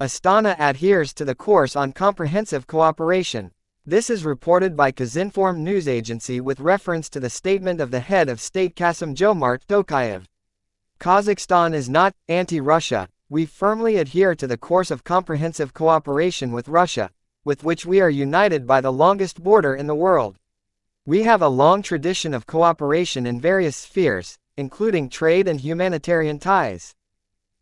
Astana adheres to the course on comprehensive cooperation. This is reported by Kazakhstan'S news agency with reference to the statement of the head of state Kassym-Jomart Tokayev. Kazakhstan is not anti-Russia. We firmly adhere to the course of comprehensive cooperation with Russia, with which we are united by the longest border in the world. We have a long tradition of cooperation in various spheres, including trade and humanitarian ties.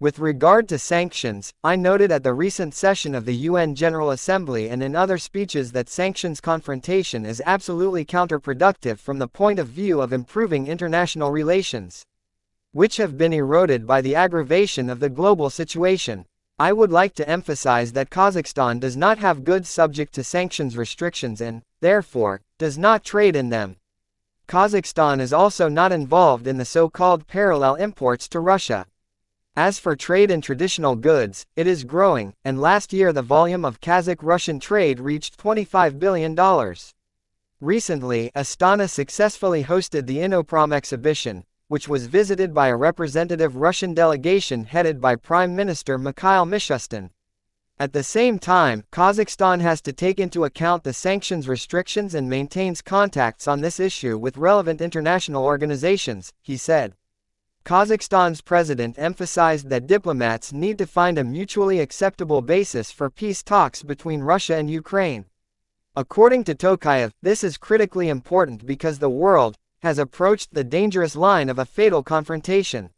With regard to sanctions, I noted at the recent session of the UN General Assembly and in other speeches that sanctions confrontation is absolutely counterproductive from the point of view of improving international relations, which have been eroded by the aggravation of the global situation. I would like to emphasize that Kazakhstan does not have goods subject to sanctions restrictions and, therefore, does not trade in them. Kazakhstan is also not involved in the so-called parallel imports to Russia. As for trade in traditional goods, it is growing, and last year the volume of Kazakh-Russian trade reached $25 billion. Recently, Astana successfully hosted the Innoprom exhibition, which was visited by a representative Russian delegation headed by Prime Minister Mikhail Mishustin. At the same time, Kazakhstan has to take into account the sanctions restrictions and maintains contacts on this issue with relevant international organizations, he said. Kazakhstan's president emphasized that diplomats need to find a mutually acceptable basis for peace talks between Russia and Ukraine. According to Tokayev, this is critically important because the world has approached the dangerous line of a fatal confrontation.